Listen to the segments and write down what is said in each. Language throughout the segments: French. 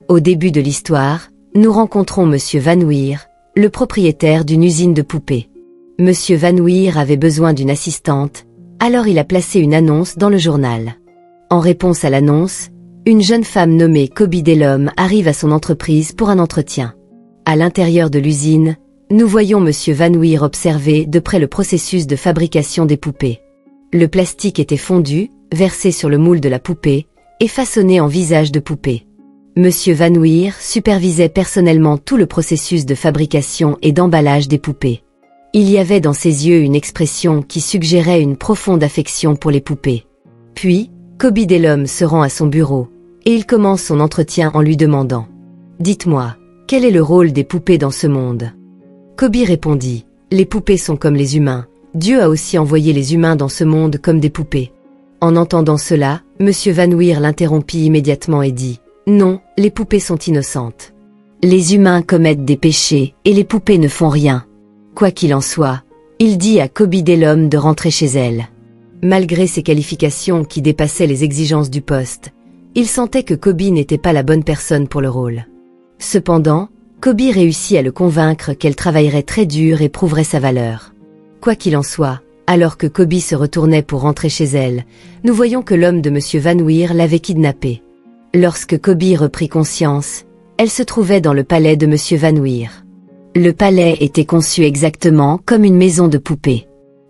Au début de l'histoire, nous rencontrons Monsieur Van Weer, le propriétaire d'une usine de poupées. Monsieur Van Weer avait besoin d'une assistante, alors il a placé une annonce dans le journal. En réponse à l'annonce, une jeune femme nommée Koby Delhomme arrive à son entreprise pour un entretien. À l'intérieur de l'usine, nous voyons Monsieur Van Weer observer de près le processus de fabrication des poupées. Le plastique était fondu, versé sur le moule de la poupée, et façonné en visage de poupée. Monsieur Van Weer supervisait personnellement tout le processus de fabrication et d'emballage des poupées. Il y avait dans ses yeux une expression qui suggérait une profonde affection pour les poupées. Puis, Koby Delhomme se rend à son bureau, et il commence son entretien en lui demandant « Dites-moi, quel est le rôle des poupées dans ce monde ?» Koby répondit « Les poupées sont comme les humains. Dieu a aussi envoyé les humains dans ce monde comme des poupées. » En entendant cela, Monsieur Van Weer l'interrompit immédiatement et dit « Non, les poupées sont innocentes. Les humains commettent des péchés et les poupées ne font rien. » Quoi qu'il en soit, il dit à Koby Delhomme de rentrer chez elle. Malgré ses qualifications qui dépassaient les exigences du poste, il sentait que Koby n'était pas la bonne personne pour le rôle. Cependant, Koby réussit à le convaincre qu'elle travaillerait très dur et prouverait sa valeur. Quoi qu'il en soit, alors que Koby se retournait pour rentrer chez elle, nous voyons que l'homme de Monsieur Van Weer l'avait kidnappée. Lorsque Koby reprit conscience, elle se trouvait dans le palais de Monsieur Van Weer. Le palais était conçu exactement comme une maison de poupées.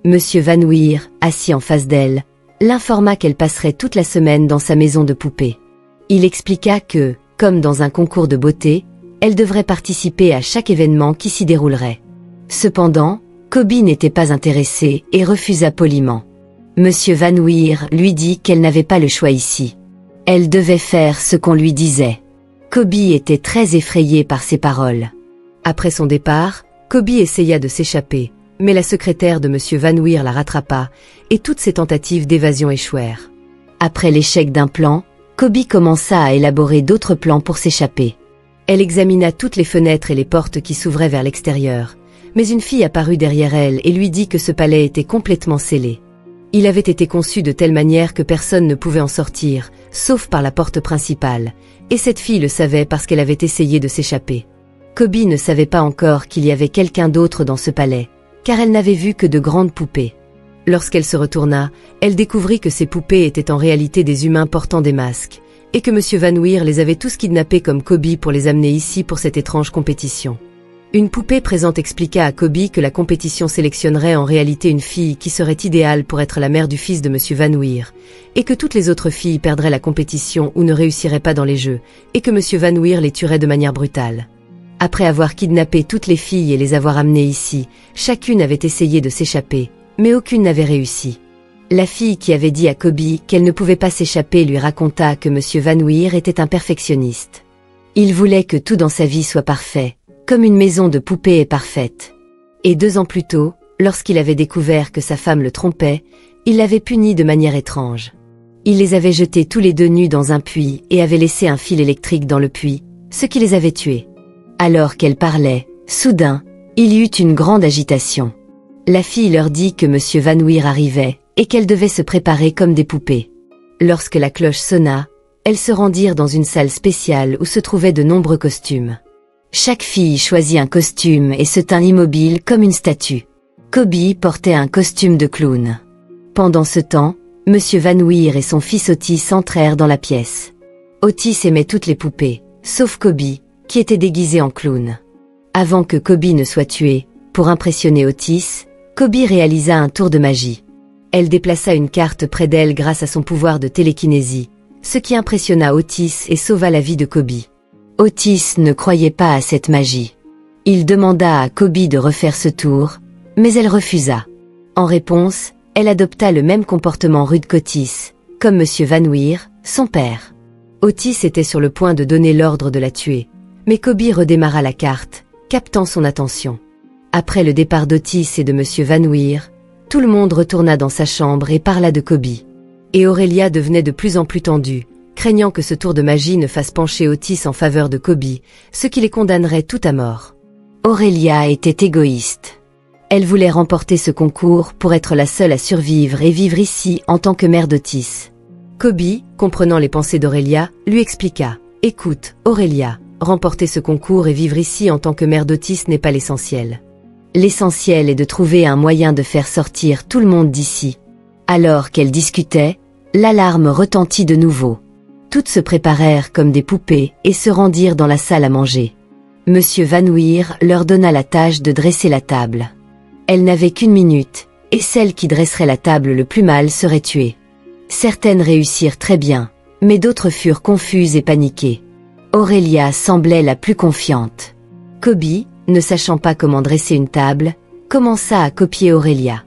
Monsieur Van Weer, assis en face d'elle, l'informa qu'elle passerait toute la semaine dans sa maison de poupées. Il expliqua que, comme dans un concours de beauté, elle devrait participer à chaque événement qui s'y déroulerait. Cependant, Koby n'était pas intéressée et refusa poliment. Monsieur Van Weer lui dit qu'elle n'avait pas le choix ici. Elle devait faire ce qu'on lui disait. Koby était très effrayée par ces paroles. Après son départ, Koby essaya de s'échapper, mais la secrétaire de Monsieur Van Weer la rattrapa, et toutes ses tentatives d'évasion échouèrent. Après l'échec d'un plan, Koby commença à élaborer d'autres plans pour s'échapper. Elle examina toutes les fenêtres et les portes qui s'ouvraient vers l'extérieur, mais une fille apparut derrière elle et lui dit que ce palais était complètement scellé. Il avait été conçu de telle manière que personne ne pouvait en sortir, sauf par la porte principale, et cette fille le savait parce qu'elle avait essayé de s'échapper. Koby ne savait pas encore qu'il y avait quelqu'un d'autre dans ce palais, car elle n'avait vu que de grandes poupées. Lorsqu'elle se retourna, elle découvrit que ces poupées étaient en réalité des humains portant des masques, et que Monsieur Van Weer les avait tous kidnappés comme Koby pour les amener ici pour cette étrange compétition. Une poupée présente expliqua à Koby que la compétition sélectionnerait en réalité une fille qui serait idéale pour être la mère du fils de Monsieur Van Weer, et que toutes les autres filles perdraient la compétition ou ne réussiraient pas dans les jeux, et que Monsieur Van Weer les tuerait de manière brutale. Après avoir kidnappé toutes les filles et les avoir amenées ici, chacune avait essayé de s'échapper, mais aucune n'avait réussi. La fille qui avait dit à Koby qu'elle ne pouvait pas s'échapper lui raconta que Monsieur Van Weer était un perfectionniste. Il voulait que tout dans sa vie soit parfait, comme une maison de poupées est parfaite. Et 2 ans plus tôt, lorsqu'il avait découvert que sa femme le trompait, il l'avait puni de manière étrange. Il les avait jetés tous les deux nus dans un puits et avait laissé un fil électrique dans le puits, ce qui les avait tués. Alors qu'elle parlait, soudain, il y eut une grande agitation. La fille leur dit que Monsieur Van Weer arrivait et qu'elle devait se préparer comme des poupées. Lorsque la cloche sonna, elles se rendirent dans une salle spéciale où se trouvaient de nombreux costumes. Chaque fille choisit un costume et se tint immobile comme une statue. Koby portait un costume de clown. Pendant ce temps, Monsieur Van Weer et son fils Otis entrèrent dans la pièce. Otis aimait toutes les poupées, sauf Koby, qui était déguisé en clown. Avant que Koby ne soit tué, pour impressionner Otis, Koby réalisa un tour de magie. Elle déplaça une carte près d'elle grâce à son pouvoir de télékinésie, ce qui impressionna Otis et sauva la vie de Koby. Otis ne croyait pas à cette magie. Il demanda à Koby de refaire ce tour, mais elle refusa. En réponse, elle adopta le même comportement rude qu'Otis, comme Monsieur Van Weer, son père. Otis était sur le point de donner l'ordre de la tuer, mais Koby redémarra la carte, captant son attention. Après le départ d'Otis et de Monsieur Van Weer, tout le monde retourna dans sa chambre et parla de Koby. Et Aurélia devenait de plus en plus tendue, craignant que ce tour de magie ne fasse pencher Otis en faveur de Koby, ce qui les condamnerait tout à mort. Aurélia était égoïste. Elle voulait remporter ce concours pour être la seule à survivre et vivre ici en tant que mère d'Otis. Koby, comprenant les pensées d'Aurélia, lui expliqua. Écoute, Aurélia, remporter ce concours et vivre ici en tant que mère d'Otis n'est pas l'essentiel. L'essentiel est de trouver un moyen de faire sortir tout le monde d'ici. » Alors qu'elles discutaient, l'alarme retentit de nouveau. Toutes se préparèrent comme des poupées et se rendirent dans la salle à manger. Monsieur Vanouir leur donna la tâche de dresser la table. Elles n'avaient qu'une minute, et celle qui dresserait la table le plus mal serait tuée. Certaines réussirent très bien, mais d'autres furent confuses et paniquées. Aurélia semblait la plus confiante. Kobe, ne sachant pas comment dresser une table, commença à copier Aurélia.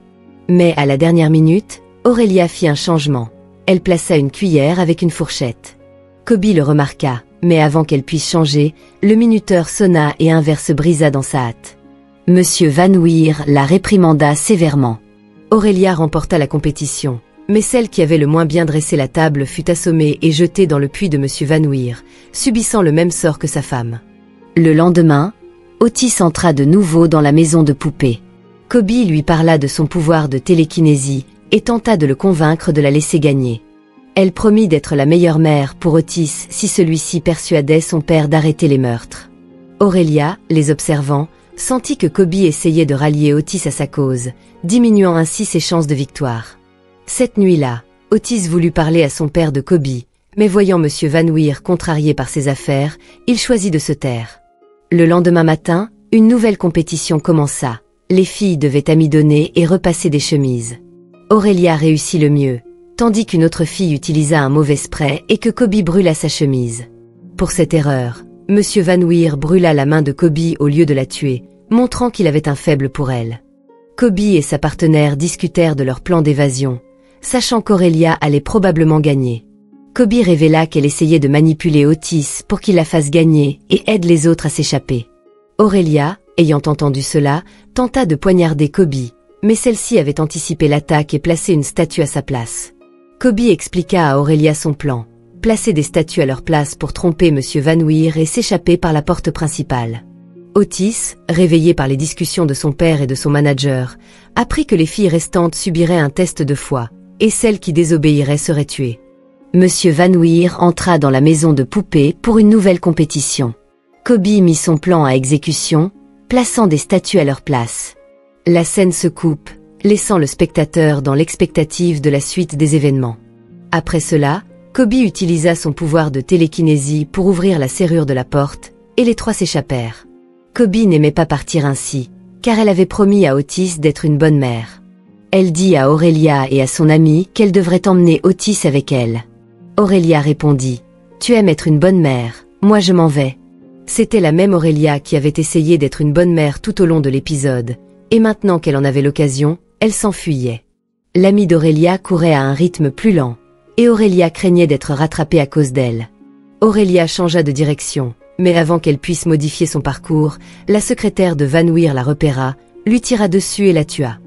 Mais à la dernière minute, Aurélia fit un changement. Elle plaça une cuillère avec une fourchette. Kobe le remarqua, mais avant qu'elle puisse changer, le minuteur sonna et un verre se brisa dans sa hâte. Monsieur Vanouir la réprimanda sévèrement. Aurélia remporta la compétition, mais celle qui avait le moins bien dressé la table fut assommée et jetée dans le puits de Monsieur Vanouir, subissant le même sort que sa femme. Le lendemain, Otis entra de nouveau dans la maison de poupée. Kobe lui parla de son pouvoir de télékinésie et tenta de le convaincre de la laisser gagner. Elle promit d'être la meilleure mère pour Otis si celui-ci persuadait son père d'arrêter les meurtres. Aurélia, les observant, sentit que Kobe essayait de rallier Otis à sa cause, diminuant ainsi ses chances de victoire. Cette nuit-là, Otis voulut parler à son père de Kobe, mais voyant Monsieur Vanouir contrarié par ses affaires, il choisit de se taire. Le lendemain matin, une nouvelle compétition commença. Les filles devaient amidonner et repasser des chemises. Aurélia réussit le mieux, tandis qu'une autre fille utilisa un mauvais spray et que Kobe brûla sa chemise. Pour cette erreur, Monsieur Vanouir brûla la main de Kobe au lieu de la tuer, montrant qu'il avait un faible pour elle. Kobe et sa partenaire discutèrent de leur plan d'évasion, sachant qu'Aurélia allait probablement gagner. Kobe révéla qu'elle essayait de manipuler Otis pour qu'il la fasse gagner et aide les autres à s'échapper. Aurélia, ayant entendu cela, tenta de poignarder Kobe, mais celle-ci avait anticipé l'attaque et placé une statue à sa place. Kobe expliqua à Aurélia son plan, placer des statues à leur place pour tromper Monsieur Vanouir et s'échapper par la porte principale. Otis, réveillé par les discussions de son père et de son manager, apprit que les filles restantes subiraient un test de foi, et celle qui désobéirait serait tuée. Monsieur Vanouir entra dans la maison de poupée pour une nouvelle compétition. Kobe mit son plan à exécution, plaçant des statues à leur place. La scène se coupe, laissant le spectateur dans l'expectative de la suite des événements. Après cela, Kobe utilisa son pouvoir de télékinésie pour ouvrir la serrure de la porte, et les trois s'échappèrent. Kobe n'aimait pas partir ainsi, car elle avait promis à Otis d'être une bonne mère. Elle dit à Aurélia et à son amie qu'elle devrait emmener Otis avec elle. Aurélia répondit « Tu aimes être une bonne mère, moi je m'en vais ». C'était la même Aurélia qui avait essayé d'être une bonne mère tout au long de l'épisode, et maintenant qu'elle en avait l'occasion, elle s'enfuyait. L'amie d'Aurélia courait à un rythme plus lent, et Aurélia craignait d'être rattrapée à cause d'elle. Aurélia changea de direction, mais avant qu'elle puisse modifier son parcours, la secrétaire de Vanouir la repéra, lui tira dessus et la tua.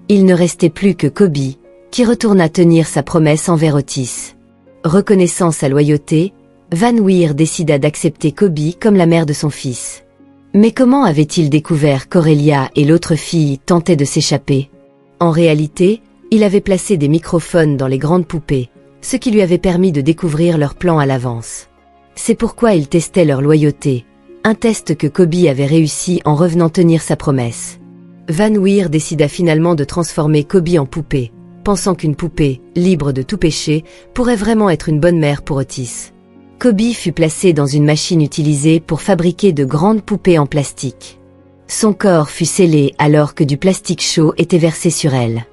Il ne restait plus que Kobe, qui retourna tenir sa promesse envers Otis. Reconnaissant sa loyauté, Vanouir décida d'accepter Kobe comme la mère de son fils. Mais comment avait-il découvert qu'Aurélia et l'autre fille tentaient de s'échapper? En réalité, il avait placé des microphones dans les grandes poupées, ce qui lui avait permis de découvrir leur plan à l'avance. C'est pourquoi il testait leur loyauté, un test que Kobe avait réussi en revenant tenir sa promesse. Vanouir décida finalement de transformer Kobe en poupée, pensant qu'une poupée, libre de tout péché, pourrait vraiment être une bonne mère pour Otis. Kobe fut placée dans une machine utilisée pour fabriquer de grandes poupées en plastique. Son corps fut scellé alors que du plastique chaud était versé sur elle.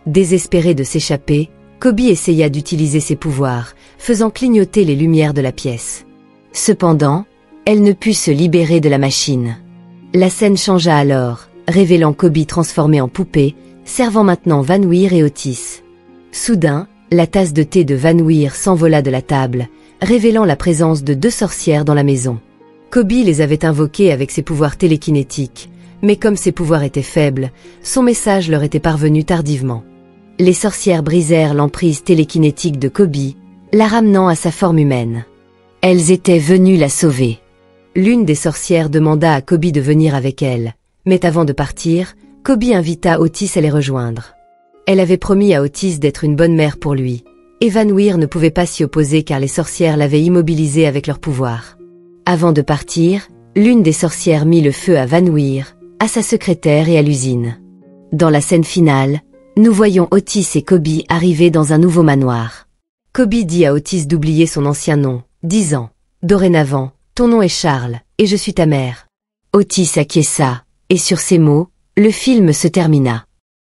Désespérée de s'échapper, Kobe essaya d'utiliser ses pouvoirs, faisant clignoter les lumières de la pièce. Cependant, elle ne put se libérer de la machine. La scène changea alors, révélant Kobe transformé en poupée, servant maintenant Vanouir et Otis. Soudain, la tasse de thé de Vanouir s'envola de la table, révélant la présence de 2 sorcières dans la maison. Kobe les avait invoquées avec ses pouvoirs télékinétiques, mais comme ses pouvoirs étaient faibles, son message leur était parvenu tardivement. Les sorcières brisèrent l'emprise télékinétique de Kobe, la ramenant à sa forme humaine. Elles étaient venues la sauver. L'une des sorcières demanda à Kobe de venir avec elle, mais avant de partir, Kobe invita Otis à les rejoindre. Elle avait promis à Otis d'être une bonne mère pour lui, Évanouir ne pouvait pas s'y opposer car les sorcières l'avaient immobilisé avec leur pouvoir. Avant de partir, l'une des sorcières mit le feu à Vanouir, à sa secrétaire et à l'usine. Dans la scène finale, nous voyons Otis et Koby arriver dans un nouveau manoir. Koby dit à Otis d'oublier son ancien nom, disant « Dorénavant, ton nom est Charles, et je suis ta mère. » Otis acquiesça, et sur ces mots, le film se termina.